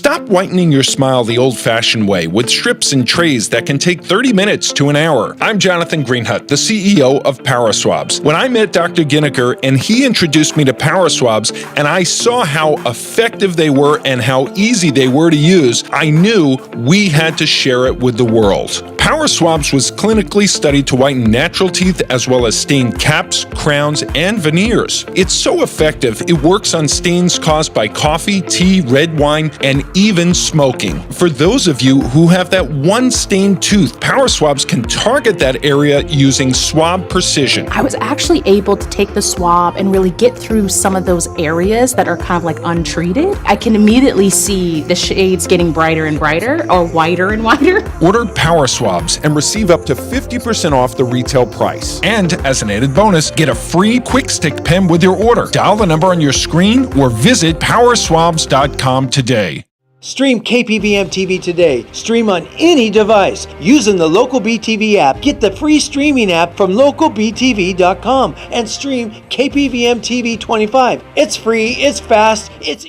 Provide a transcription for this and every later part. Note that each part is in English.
Stop whitening your smile the old-fashioned way with strips and trays that can take 30 minutes to an hour. I'm Jonathan Greenhut, the CEO of PowerSwabs. When I met Dr. Ginniker and he introduced me to PowerSwabs and I saw how effective they were and how easy they were to use, I knew we had to share it with the world. PowerSwabs was clinically studied to whiten natural teeth as well as stain caps, crowns, and veneers. It's so effective, it works on stains caused by coffee, tea, red wine, and even smoking. For those of you who have that one stained tooth, PowerSwabs can target that area using swab precision. I was actually able to take the swab and really get through some of those areas that are kind of like untreated. I can immediately see the shades getting brighter and brighter or whiter and whiter. Order PowerSwabs and receive up to 50% off the retail price. And as an added bonus, get a free quick stick pen with your order. Dial the number on your screen or visit powerswabs.com today. Stream KPVM TV today. Stream on any device using the Local BTV app. Get the free streaming app from localbtv.com and stream KPVM TV 25. It's free, it's fast, it's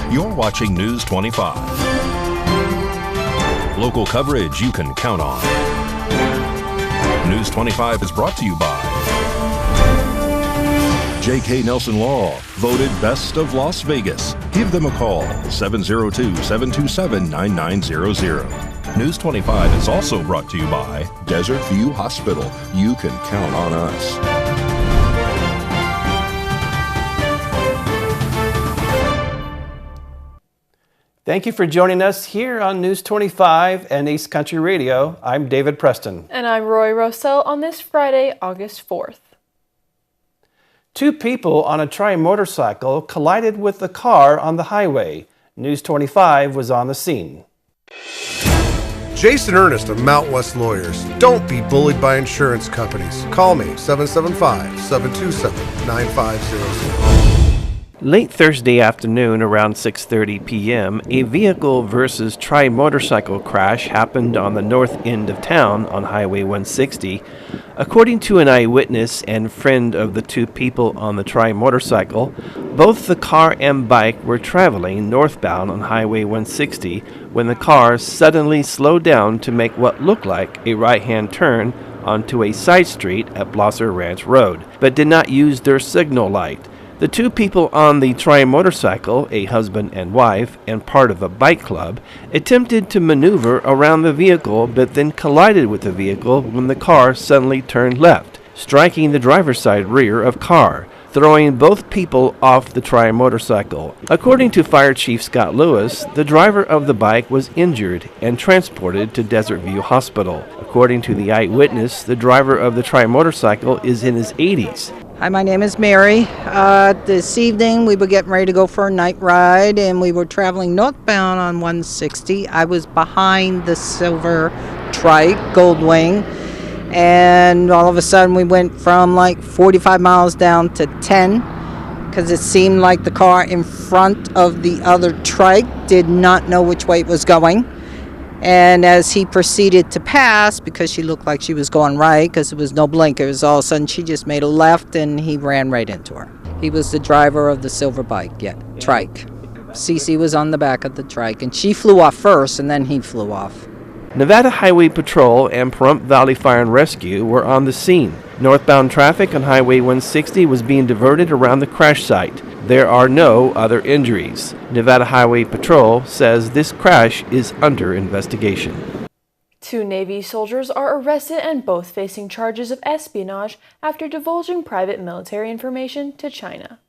You're watching News 25. Local coverage you can count on. News 25 is brought to you by J.K. Nelson Law, voted Best of Las Vegas. Give them a call, 702-727-9900. News 25 is also brought to you by Desert View Hospital. You can count on us. Thank you for joining us here on News 25 and East Country Radio. I'm David Preston. And I'm Roy Rossell on this Friday, August 4th. Two people on a tri-motorcycle collided with a car on the highway. News 25 was on the scene. Jason Ernest of Mount West Lawyers. Don't be bullied by insurance companies. Call me, 775-727-9500. Late Thursday afternoon around 6:30 p.m., a vehicle versus tri-motorcycle crash happened on the north end of town on Highway 160. According to an eyewitness and friend of the two people on the tri-motorcycle, both the car and bike were traveling northbound on Highway 160 when the car suddenly slowed down to make what looked like a right-hand turn onto a side street at Blosser Ranch Road, but did not use their signal light. The two people on the tri-motorcycle, a husband and wife, and part of a bike club, attempted to maneuver around the vehicle but then collided with the vehicle when the car suddenly turned left, striking the driver's side rear of car, throwing both people off the tri-motorcycle. According to Fire Chief Scott Lewis, the driver of the bike was injured and transported to Desert View Hospital. According to the eyewitness, the driver of the tri-motorcycle is in his 80s. Hi, my name is Mary. This evening we were getting ready to go for a night ride and we were traveling northbound on 160. I was behind the silver trike, Goldwing, and all of a sudden we went from like 45 miles down to 10 because it seemed like the car in front of the other trike did not know which way it was going. And as he proceeded to pass, because she looked like she was going right, because there was no blinkers, all of a sudden she just made a left and he ran right into her. He was the driver of the silver bike, trike. Cece was on the back of the trike, and she flew off first, and then he flew off. Nevada Highway Patrol and Pahrump Valley Fire and Rescue were on the scene. Northbound traffic on Highway 160 was being diverted around the crash site. There are no other injuries. Nevada Highway Patrol says this crash is under investigation. Two Navy soldiers are arrested and both facing charges of espionage after divulging private military information to China.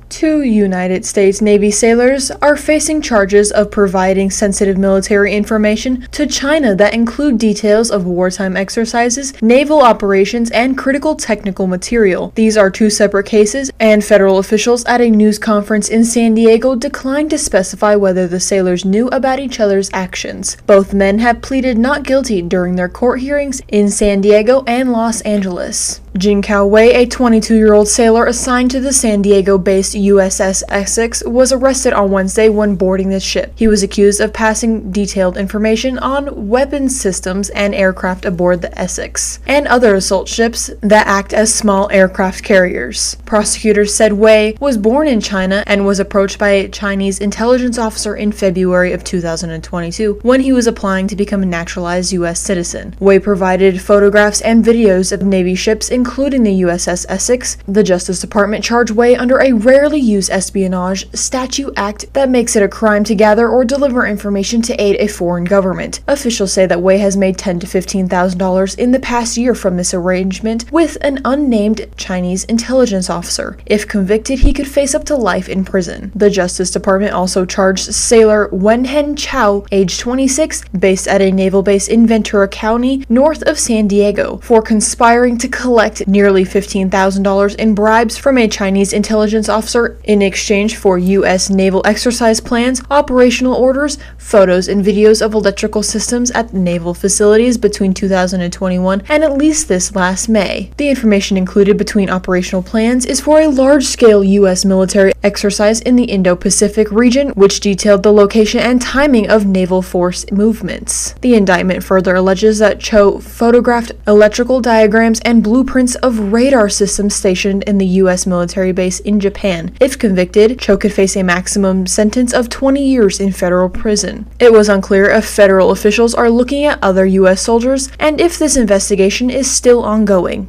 Two United States Navy sailors are facing charges of providing sensitive military information to China that include details of wartime exercises, naval operations, and critical technical material. These are two separate cases, and federal officials at a news conference in San Diego declined to specify whether the sailors knew about each other's actions. Both men have pleaded not guilty during their court hearings in San Diego and Los Angeles. Jinkao Wei, a 22-year-old sailor assigned to the San Diego-based USS Essex, was arrested on Wednesday when boarding the ship. He was accused of passing detailed information on weapons systems and aircraft aboard the Essex, and other assault ships that act as small aircraft carriers. Prosecutors said Wei was born in China and was approached by a Chinese intelligence officer in February of 2022 when he was applying to become a naturalized U.S. citizen. Wei provided photographs and videos of Navy ships, including the USS Essex. The Justice Department charged Wei under a rarely used espionage statute act that makes it a crime to gather or deliver information to aid a foreign government. Officials say that Wei has made $10,000 to $15,000 in the past year from this arrangement with an unnamed Chinese intelligence officer. If convicted, he could face up to life in prison. The Justice Department also charged sailor Wenhen Chao, age 26, based at a naval base in Ventura County, north of San Diego, for conspiring to collect nearly $15,000 in bribes from a Chinese intelligence officer in exchange for U.S. naval exercise plans, operational orders, photos and videos of electrical systems at naval facilities between 2021 and at least this last May. The information included between operational plans is for a large-scale U.S. military exercise in the Indo-Pacific region, which detailed the location and timing of naval force movements. The indictment further alleges that Cho photographed electrical diagrams and blueprints of radar systems stationed in the U.S. military base in Japan. If convicted, Cho could face a maximum sentence of 20 years in federal prison. It was unclear if federal officials are looking at other U.S. soldiers and if this investigation is still ongoing.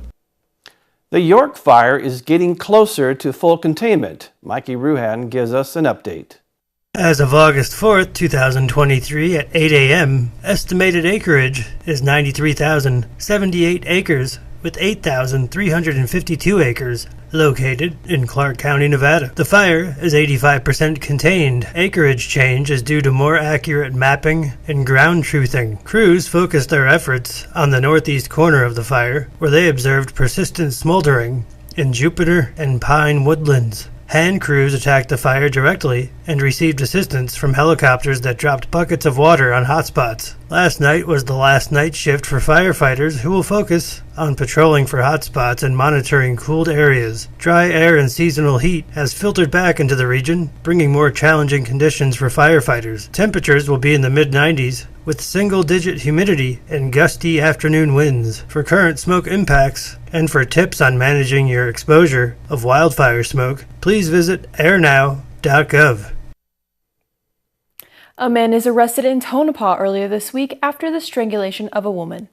The York fire is getting closer to full containment. Mikey Ruhan gives us an update. As of August 4th, 2023 at 8 a.m., estimated acreage is 93,078 acres, with 8,352 acres located in Clark County, Nevada. The fire is 85% contained. Acreage change is due to more accurate mapping and ground truthing. Crews focused their efforts on the northeast corner of the fire, where they observed persistent smoldering in Jupiter and pine woodlands. Hand crews attacked the fire directly and received assistance from helicopters that dropped buckets of water on hotspots. Last night was the last night shift for firefighters who will focus on patrolling for hotspots and monitoring cooled areas. Dry air and seasonal heat has filtered back into the region, bringing more challenging conditions for firefighters. Temperatures will be in the mid-90s, with single-digit humidity and gusty afternoon winds. For current smoke impacts and for tips on managing your exposure of wildfire smoke, please visit airnow.gov. A man is arrested in Tonopah earlier this week after the strangulation of a woman.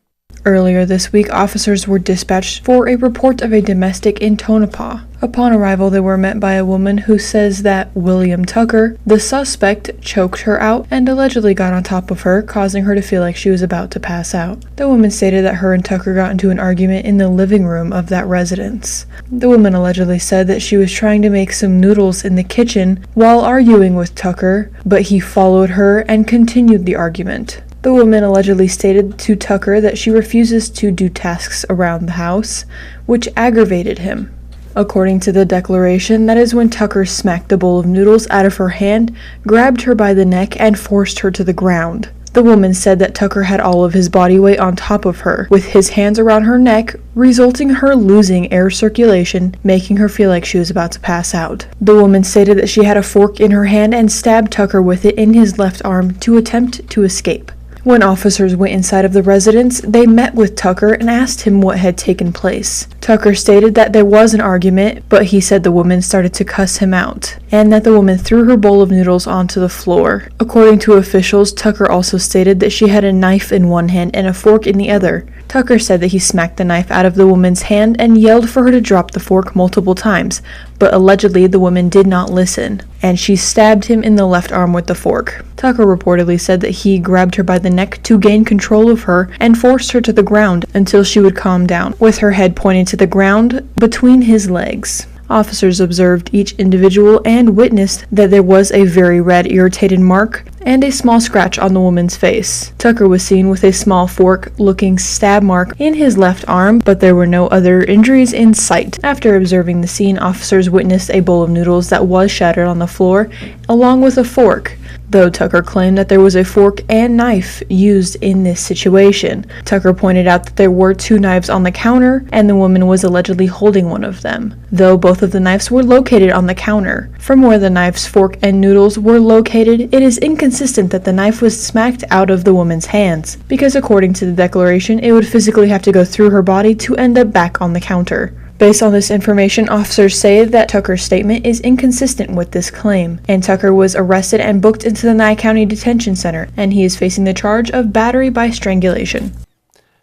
Earlier this week, officers were dispatched for a report of a domestic in Tonopah. Upon arrival, they were met by a woman who says that William Tucker, the suspect, choked her out and allegedly got on top of her, causing her to feel like she was about to pass out. The woman stated that her and Tucker got into an argument in the living room of that residence. The woman allegedly said that she was trying to make some noodles in the kitchen while arguing with Tucker, but he followed her and continued the argument. The woman allegedly stated to Tucker that she refuses to do tasks around the house, which aggravated him. According to the declaration, that is when Tucker smacked the bowl of noodles out of her hand, grabbed her by the neck, and forced her to the ground. The woman said that Tucker had all of his body weight on top of her, with his hands around her neck, resulting in her losing air circulation, making her feel like she was about to pass out. The woman stated that she had a fork in her hand and stabbed Tucker with it in his left arm to attempt to escape. When officers went inside of the residence, they met with Tucker and asked him what had taken place. Tucker stated that there was an argument, but he said the woman started to cuss him out, and that the woman threw her bowl of noodles onto the floor. According to officials, Tucker also stated that she had a knife in one hand and a fork in the other. Tucker said that he smacked the knife out of the woman's hand and yelled for her to drop the fork multiple times, but allegedly the woman did not listen, and she stabbed him in the left arm with the fork. Tucker reportedly said that he grabbed her by the neck to gain control of her and forced her to the ground until she would calm down, with her head pointed to the ground between his legs. Officers observed each individual and witnessed that there was a very red, irritated mark and a small scratch on the woman's face. Tucker was seen with a small fork-looking stab mark in his left arm, but there were no other injuries in sight. After observing the scene, officers witnessed a bowl of noodles that was shattered on the floor, along with a fork. though Tucker claimed that there was a fork and knife used in this situation. Tucker pointed out that there were 2 knives on the counter, and the woman was allegedly holding one of them, though both of the knives were located on the counter. From where the knife's fork and noodles were located, it is inconsistent that the knife was smacked out of the woman's hands, because according to the declaration, it would physically have to go through her body to end up back on the counter. Based on this information, officers say that Tucker's statement is inconsistent with this claim, and Tucker was arrested and booked into the Nye County Detention Center, and he is facing the charge of battery by strangulation.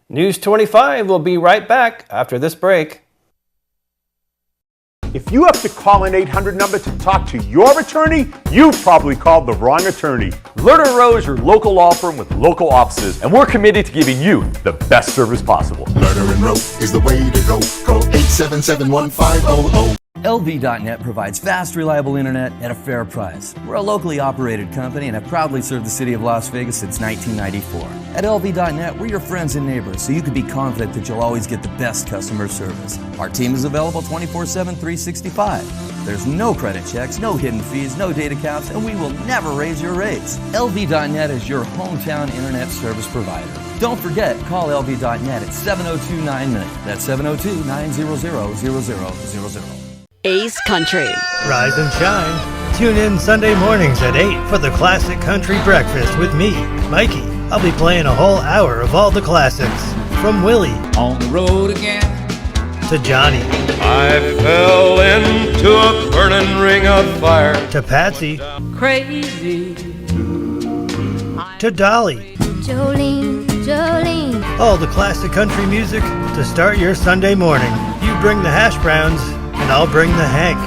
News 25 will be right back after this break. If you have to call an 800 number to talk to your attorney, you've probably called the wrong attorney. Lerner Rowe is your local law firm with local offices, and we're committed to giving you the best service possible. Lerner & Rowe is the way to go. Call 877-1500. LV.net provides fast, reliable internet at a fair price. We're a locally operated company and have proudly served the city of Las Vegas since 1994. At LV.net, we're your friends and neighbors, so you can be confident that you'll always get the best customer service. Our team is available 24/7, 365. There's no credit checks, no hidden fees, no data caps, and we will never raise your rates. LV.net is your hometown internet service provider. Don't forget, call LV.net at 702-9-MINUTE. That's 702-900-0000. Ace Country. Rise and shine. Tune in Sunday mornings at 8 for the Classic Country Breakfast with me, Mikey. I'll be playing a whole hour of all the classics. From Willie. On the road again. To Johnny. I fell into a burning ring of fire. To Patsy. Crazy. To Dolly. Jolene, Jolene. All the classic country music to start your Sunday morning. You bring the hash browns, and I'll bring the Hank.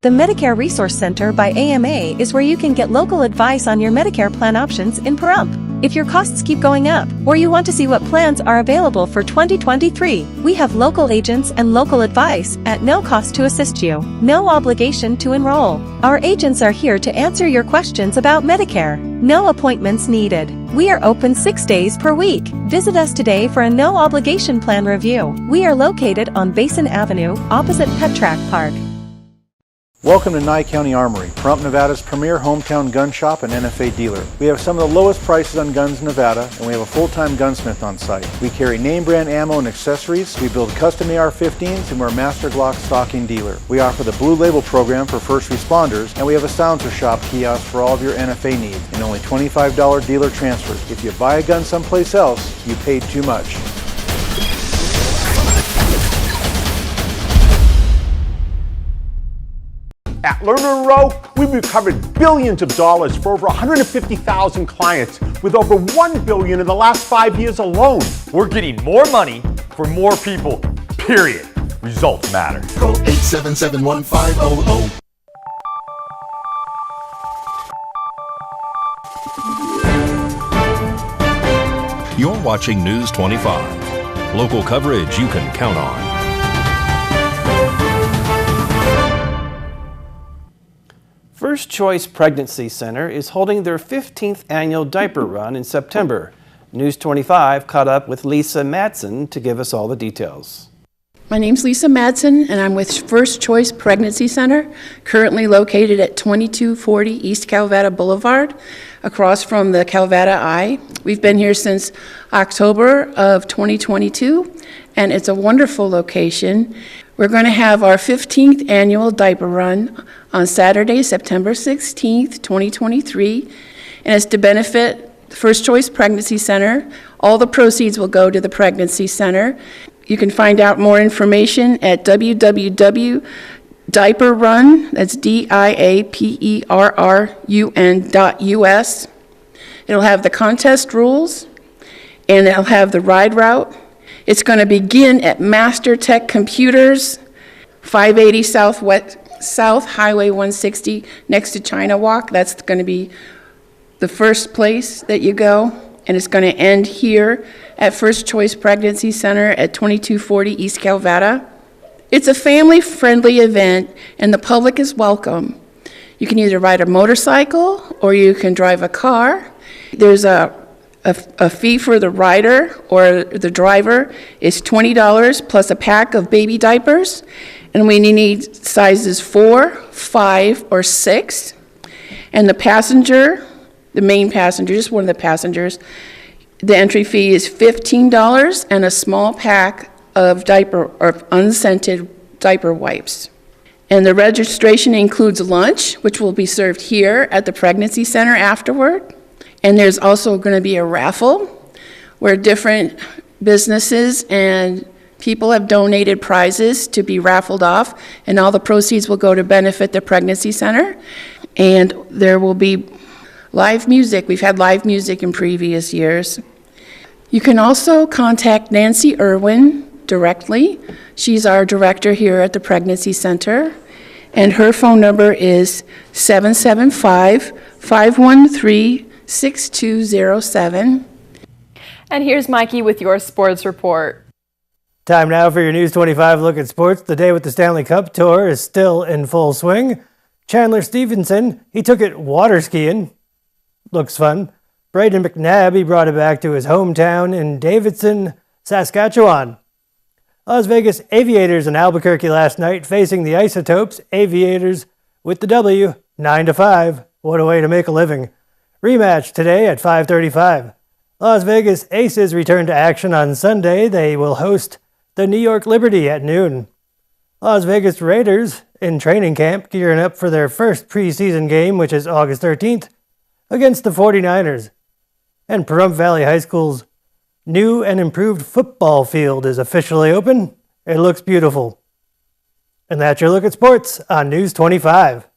The Medicare Resource Center by AMA is where you can get local advice on your Medicare plan options in Pahrump. If your costs keep going up, or you want to see what plans are available for 2023, we have local agents and local advice at no cost to assist you. No obligation to enroll. Our agents are here to answer your questions about Medicare. No appointments needed. We are open 6 days per week. Visit us today for a no-obligation plan review. We are located on Basin Avenue, opposite Pet Track Park. Welcome to Nye County Armory, Pahrump, Nevada's premier hometown gun shop and NFA dealer. We have some of the lowest prices on guns in Nevada, and we have a full-time gunsmith on site. We carry name brand ammo and accessories. We build custom AR-15s, and we're a Master Glock stocking dealer. We offer the Blue Label program for first responders, and we have a silencer shop kiosk for all of your NFA needs, and only $25 dealer transfers. If you buy a gun someplace else, you paid too much. At Lerner & Rowe, we've recovered billions of dollars for over 150,000 clients, with over $1 billion in the last 5 years alone. We're getting more money for more people, period. Results matter. Call 877-1500. You're watching News 25. Local coverage you can count on. First Choice Pregnancy Center is holding their 15th annual diaper run in September. News 25 caught up with Lisa Madsen to give us all the details. My name's Lisa Madsen, and I'm with First Choice Pregnancy Center, currently located at 2240 East Calvada Boulevard, across from the Calvada Eye. We've been here since October of 2022, and it's a wonderful location. We're going to have our 15th annual diaper run on Saturday, September 16th, 2023, and it's to benefit First Choice Pregnancy Center. All the proceeds will go to the Pregnancy Center. You can find out more information at www.diaperrun, that's diaperrun.us. It'll have the contest rules, and it'll have the ride route. It's going to begin at Master Tech Computers, 580 South Highway 160, next to China Walk. That's going to be the first place that you go, and it's going to end here at First Choice Pregnancy Center at 2240 East Calvada. It's a family-friendly event, and the public is welcome. You can either ride a motorcycle or you can drive a car. There's a fee for the rider or the driver is $20 plus a pack of baby diapers, and we need sizes 4, 5, or 6. And the passenger the main passenger, just one of the passengers. The entry fee is $15 and a small pack of unscented diaper wipes. And the registration includes lunch, which will be served here at the pregnancy center afterward. And there's also going to be a raffle where different businesses and people have donated prizes to be raffled off, and all the proceeds will go to benefit the pregnancy center. And there will be live music. We've had live music in previous years. You can also contact Nancy Irwin directly. She's our director here at the Pregnancy Center, and her phone number is 775-513-6207. And here's Mikey with your sports report. Time now for your News 25 look at sports. The day with the Stanley Cup Tour is still in full swing. Chandler Stevenson, he took it water skiing. Looks fun. Braden McNabb, he brought it back to his hometown in Davidson, Saskatchewan. Las Vegas Aviators in Albuquerque last night facing the Isotopes. Aviators with the W, 9-5. What a way to make a living. Rematch today at 5:35. Las Vegas Aces return to action on Sunday. They will host the New York Liberty at noon. Las Vegas Raiders in training camp gearing up for their first preseason game, which is August 13th, against the 49ers. And Pahrump Valley High School's new and improved football field is officially open. It looks beautiful. And that's your look at sports on News 25.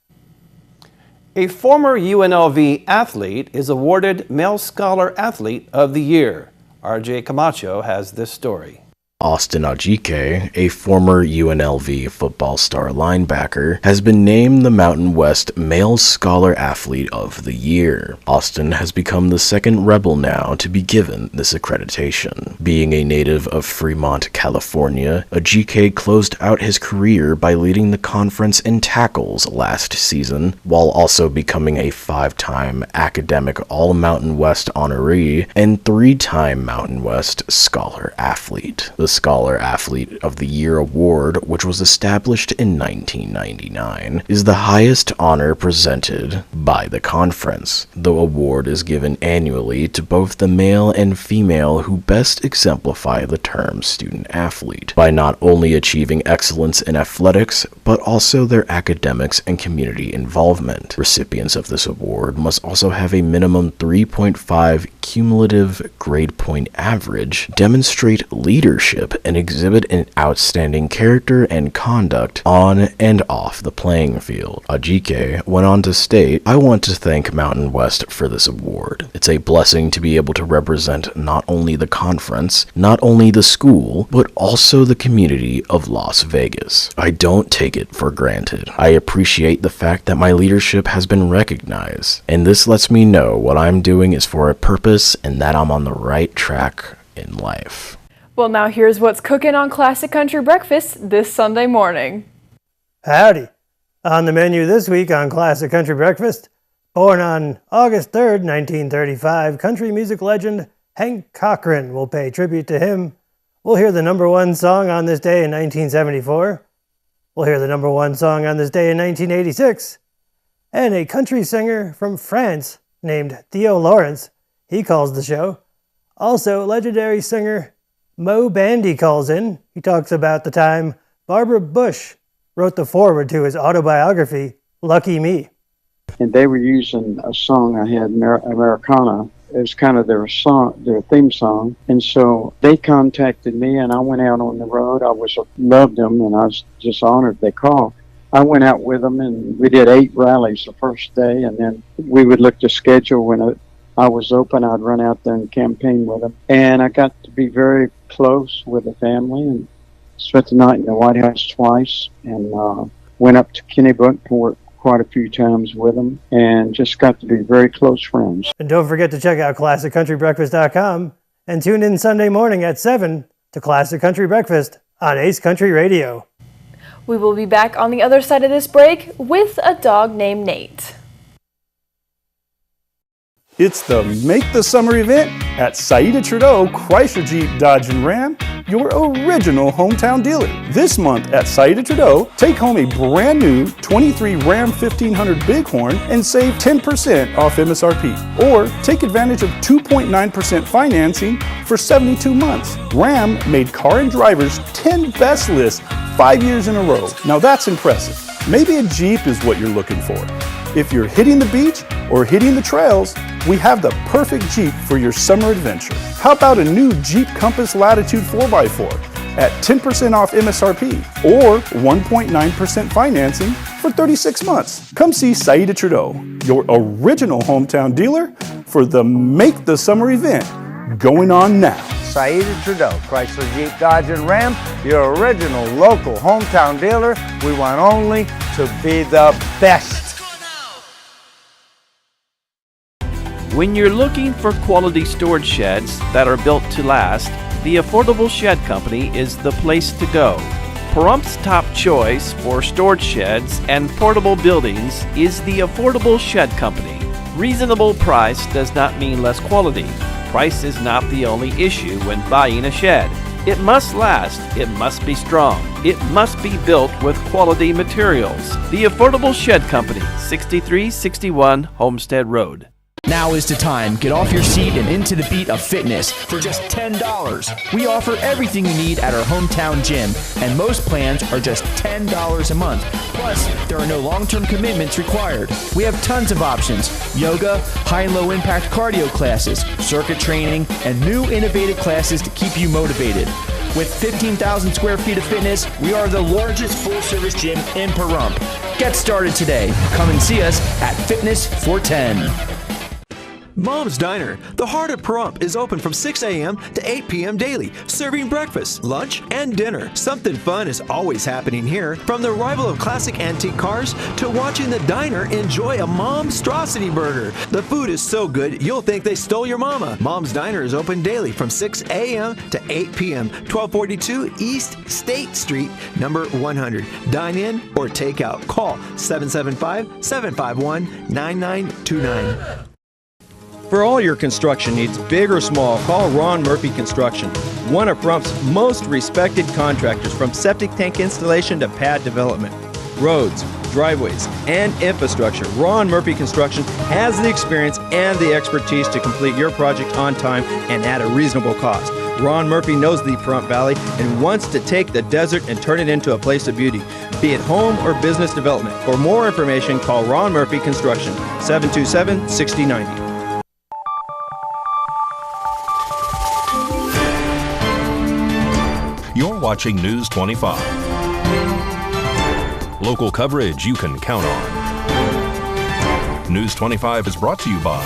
A former UNLV athlete is awarded Male Scholar Athlete of the Year. RJ Camacho has this story. Austin Ajike, a former UNLV football star linebacker, has been named the Mountain West Male Scholar Athlete of the Year. Austin has become the second Rebel now to be given this accreditation. Being a native of Fremont, California, Ajike closed out his career by leading the conference in tackles last season, while also becoming a 5-time academic All-Mountain West honoree and 3-time Mountain West Scholar Athlete. The Scholar Athlete of the Year award, which was established in 1999, is the highest honor presented by the conference. The award is given annually to both the male and female who best exemplify the term student athlete, by not only achieving excellence in athletics, but also their academics and community involvement. Recipients of this award must also have a minimum 3.5 cumulative grade point average, demonstrate leadership, and exhibit an outstanding character and conduct on and off the playing field. Ajike went on to state, "I want to thank Mountain West for this award. It's a blessing to be able to represent not only the conference, not only the school, but also the community of Las Vegas. I don't take it for granted. I appreciate the fact that my leadership has been recognized, and this lets me know what I'm doing is for a purpose and that I'm on the right track in life." Well, now here's what's cooking on Classic Country Breakfast this Sunday morning. Howdy. On the menu this week on Classic Country Breakfast, born on August 3rd, 1935, country music legend Hank Cochran will pay tribute to him. We'll hear the number one song on this day in 1974. We'll hear the number one song on this day in 1986. And a country singer from France named Theo Lawrence, he calls the show. Also, legendary singer Mo Bandy calls in. He talks about the time Barbara Bush wrote the foreword to his autobiography, Lucky Me. And they were using a song I had, Americana, as kind of their song, their theme song. And so they contacted me, and I went out on the road. I loved them, and I was just honored they called. I went out with them, and we did 8 rallies the first day, and then we would look to schedule when I was open. I'd run out there and campaign with them. And I got to be very close with the family and spent the night in the White House twice, and went up to Kennebunkport quite a few times with them, and just got to be very close friends. And don't forget to check out ClassicCountryBreakfast.com and tune in Sunday morning at 7 to Classic Country Breakfast on Ace Country Radio. We will be back on the other side of this break with a dog named Nate. It's the Make the Summer event at Saida Trudeau Chrysler Jeep Dodge and Ram your original hometown dealer. This month at Saida Trudeau, take home a brand new 23 Ram 1500 Bighorn and save 10% off MSRP. Or take advantage of 2.9% financing for 72 months. Ram made Car and Driver's 10 best list 5 years in a row. Now that's impressive. Maybe a Jeep is what you're looking for. If you're hitting the beach or hitting the trails, we have the perfect Jeep for your summer adventure. How about a new Jeep Compass Latitude 4x4 at 10% off MSRP or 1.9% financing for 36 months? Come see Saida Trudeau, your original hometown dealer for the Make the Summer event going on now. Saida Trudeau, Chrysler, Jeep, Dodge, and Ram, your original local hometown dealer. We want only to be the best. When you're looking for quality storage sheds that are built to last, the Affordable Shed Company is the place to go. Pahrumph's top choice for storage sheds and portable buildings is the Affordable Shed Company. Reasonable price does not mean less quality. Price is not the only issue when buying a shed. It must last, it must be strong, it must be built with quality materials. The Affordable Shed Company, 6361 Homestead Road. Now is the time. Get off your seat and into the beat of fitness for just $10. We offer everything you need at our hometown gym, and most plans are just $10 a month. Plus, there are no long-term commitments required. We have tons of options: yoga, high and low impact cardio classes, circuit training, and new innovative classes to keep you motivated. With 15,000 square feet of fitness, we are the largest full-service gym in Pahrump. Get started today. Come and see us at Fitness 410. Mom's Diner, the heart of Pahrump, is open from 6 a.m. to 8 p.m. daily, serving breakfast, lunch, and dinner. Something fun is always happening here, from the arrival of classic antique cars to watching the diner enjoy a Momstrosity burger. The food is so good, you'll think they stole your mama. Mom's Diner is open daily from 6 a.m. to 8 p.m., 1242 East State Street, number 100. Dine in or take out. Call 775-751-9929. For all your construction needs, big or small, call Ron Murphy Construction, one of Pahrumph's most respected contractors, from septic tank installation to pad development. Roads, driveways, and infrastructure. Ron Murphy Construction has the experience and the expertise to complete your project on time and at a reasonable cost. Ron Murphy knows the Pahrump Valley and wants to take the desert and turn it into a place of beauty, be it home or business development. For more information, call Ron Murphy Construction, 727-6090. You're watching News 25. Local coverage you can count on. News 25 is brought to you by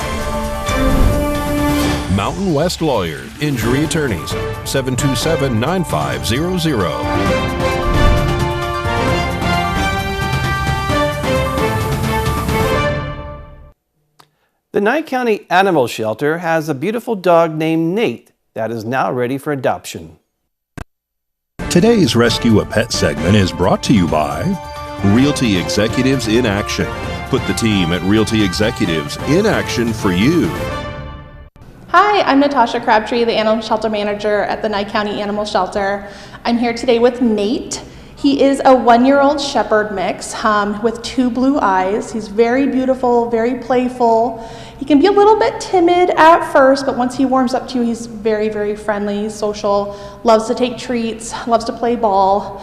Mountain West Lawyer, Injury Attorneys, 727-9500. The Nye County Animal Shelter has a beautiful dog named Nate that is now ready for adoption. Today's Rescue a Pet segment is brought to you by Realty Executives in Action. Put the team at Realty Executives in action for you. Hi, I'm Natasha Crabtree, the Animal Shelter Manager at the Nye County Animal Shelter. I'm here today with Nate. He is a 1-year-old Shepherd mix with 2 blue eyes. He's very beautiful, very playful. He can be a little bit timid at first, but once he warms up to you, he's very, very friendly, social, loves to take treats, loves to play ball.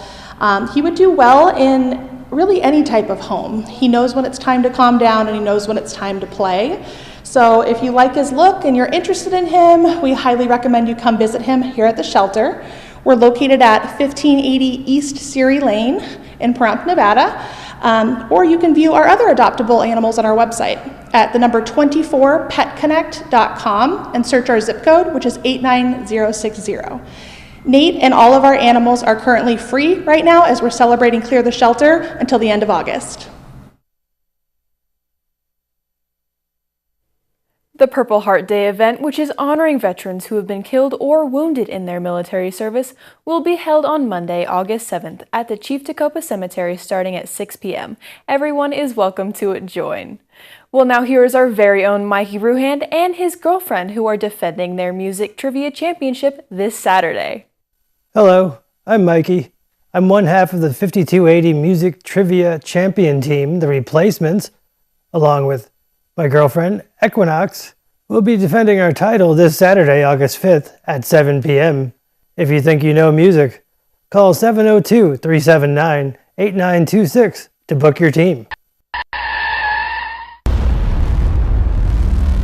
He would do well in really any type of home. He knows when it's time to calm down and he knows when it's time to play. So if you like his look and you're interested in him, we highly recommend you come visit him here at the shelter. We're located at 1580 East Seary Lane in Pahrump, Nevada. Or you can view our other adoptable animals on our website at the number 24petconnect.com and search our zip code, which is 89060. Nate and all of our animals are currently free right now as we're celebrating Clear the Shelter until the end of August. The Purple Heart Day event, which is honoring veterans who have been killed or wounded in their military service, will be held on Monday, August 7th at the Chief Tecopah Cemetery starting at 6 p.m. Everyone is welcome to join. Well, now here is our very own Mikey Ruhand and his girlfriend who are defending their music trivia championship this Saturday. Hello, I'm Mikey. I'm one half of the 5280 Music Trivia Champion Team, The Replacements, along with my girlfriend, Equinox. We'll be defending our title this Saturday, August 5th at 7 p.m. If you think you know music, call 702-379-8926 to book your team.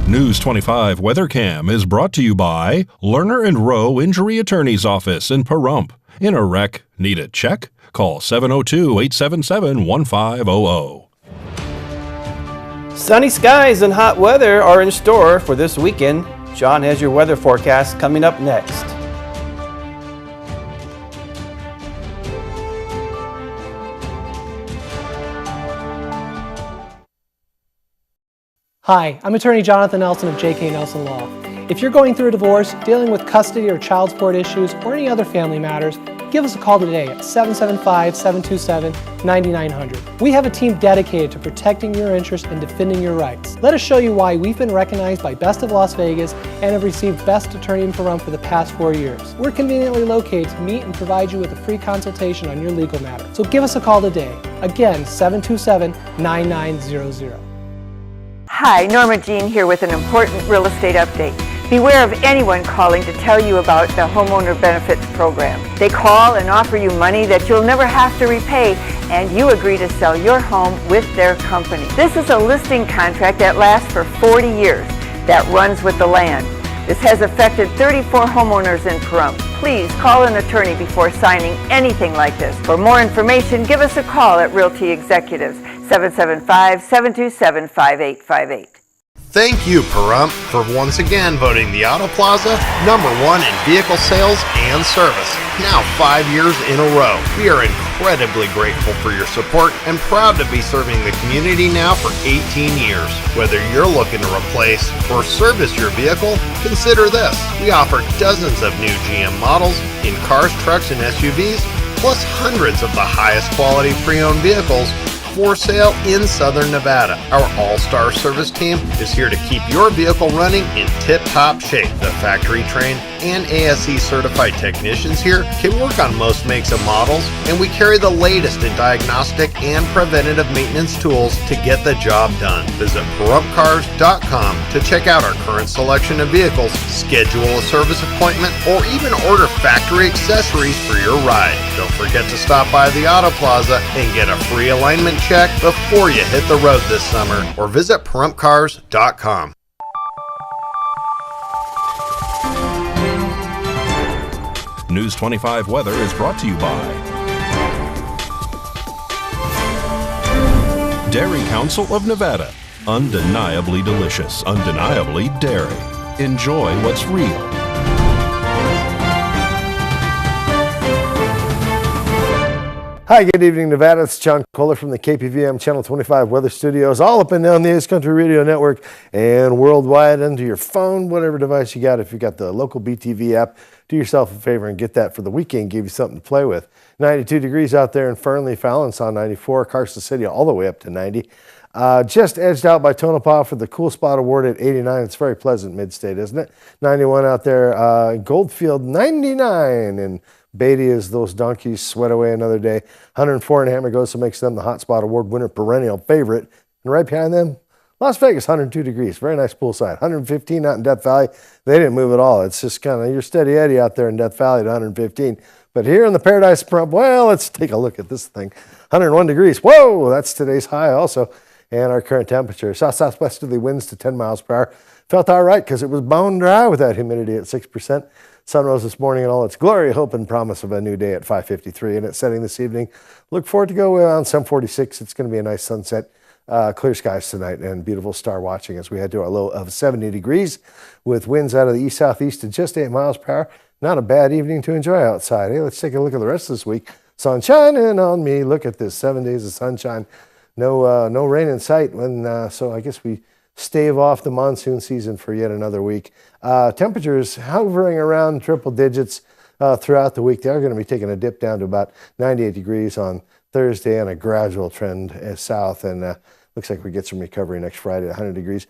News 25 WeatherCam is brought to you by Lerner and Rowe Injury Attorney's Office in Pahrump. In a wreck, need a check? Call 702-877-1500. Sunny skies and hot weather are in store for this weekend. John has your weather forecast coming up next. Hi, I'm attorney Jonathan Nelson of J.K. Nelson Law. If you're going through a divorce, dealing with custody or child support issues, or any other family matters, give us a call today at 775-727-9900. We have a team dedicated to protecting your interests and defending your rights. Let us show you why we've been recognized by Best of Las Vegas and have received Best Attorney in Pahrump for the past 4 years. We're conveniently located to meet and provide you with a free consultation on your legal matter. So give us a call today. Again, 727-9900. Hi, Norma Jean here with an important real estate update. Beware of anyone calling to tell you about the Homeowner Benefits Program. They call and offer you money that you'll never have to repay, and you agree to sell your home with their company. This is a listing contract that lasts for 40 years, that runs with the land. This has affected 34 homeowners in Pahrump. Please call an attorney before signing anything like this. For more information, give us a call at Realty Executives, 775-727-5858. Thank you, Pahrump, for once again voting the Auto Plaza #1 in vehicle sales and service, now 5 years in a row. We are incredibly grateful for your support and proud to be serving the community now for 18 years. Whether you're looking to replace or service your vehicle, consider this. We offer dozens of new GM models in cars, trucks, and SUVs, plus hundreds of the highest quality pre-owned vehicles for sale in Southern Nevada. Our all-star service team is here to keep your vehicle running in tip-top shape. The factory-trained and ASE certified technicians here can work on most makes and models, and we carry the latest in diagnostic and preventative maintenance tools to get the job done. Visit PahrumpCars.com to check out our current selection of vehicles, schedule a service appointment, or even order factory accessories for your ride. Don't forget to stop by the Auto Plaza and get a free alignment check before you hit the road this summer, or visit PahrumpCars.com. News 25 Weather is brought to you by Dairy Council of Nevada. Undeniably delicious, undeniably dairy. Enjoy what's real. Hi, good evening, Nevada. It's John Kohler from the KPVM Channel 25 Weather Studios, all up and down the Ace Country Radio Network and worldwide onto your phone, whatever device you got. If you got the local BTV app, do yourself a favor and get that for the weekend. Give you something to play with. 92 degrees out there in Fernley, Fallon, saw 94, Carson City all the way up to 90. Just edged out by Tonopah for the Cool Spot Award at 89. It's very pleasant mid-state, isn't it? 91 out there. Goldfield, 99. And Beatty as those donkeys sweat away another day. 104 in Hamagosa makes them the Hot Spot Award winner, perennial favorite. And right behind them, Las Vegas, 102 degrees. Very nice poolside. 115 out in Death Valley. They didn't move at all. It's just kind of your steady Eddie out there in Death Valley at 115. But here in the Paradise Pahrump, well, let's take a look at this thing. 101 degrees. Whoa, that's today's high also. And our current temperature. South-southwesterly winds to 10 miles per hour. Felt all right because it was bone dry with that humidity at 6%. Sun rose this morning in all its glory, hope and promise of a new day at 5:53. And it's setting this evening. Look forward to go around 7:46. It's going to be a nice sunset. Clear skies tonight and beautiful star watching as we head to our low of 70 degrees with winds out of the east-southeast to just 8 miles per hour. Not a bad evening to enjoy outside. Hey, let's take a look at the rest of this week. Sun shining on me. Look at this, 7 days of sunshine. No rain in sight. So I guess we stave off the monsoon season for yet another week. Temperatures hovering around triple digits throughout the week. They are going to be taking a dip down to about 98 degrees on Thursday and a gradual trend south. And looks like we get some recovery next Friday at 100 degrees.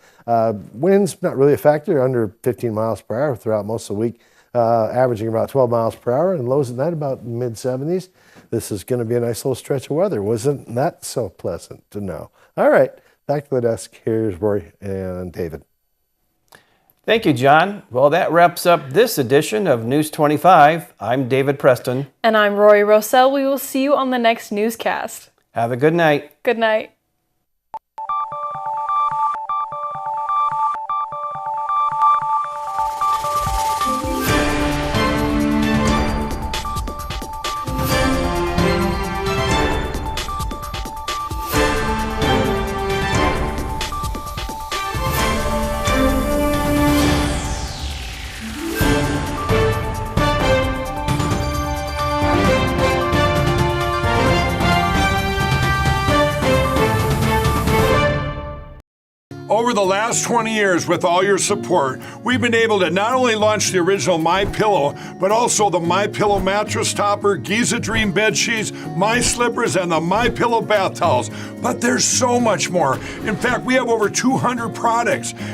Winds, not really a factor, under 15 miles per hour throughout most of the week. averaging about 12 miles per hour, and lows at night about mid-70s. This is going to be a nice little stretch of weather. Wasn't that so pleasant to know? All right, back to the desk. Here's Rory and David. Thank you, John. Well, that wraps up this edition of News 25. I'm David Preston. And I'm Rory Rossell. We will see you on the next newscast. Have a good night. Good night. Over the last 20 years, with all your support, we've been able to not only launch the original MyPillow, but also the MyPillow mattress topper, Giza Dream bed sheets, My Slippers, and the MyPillow bath towels. But there's so much more. In fact, we have over 200 products.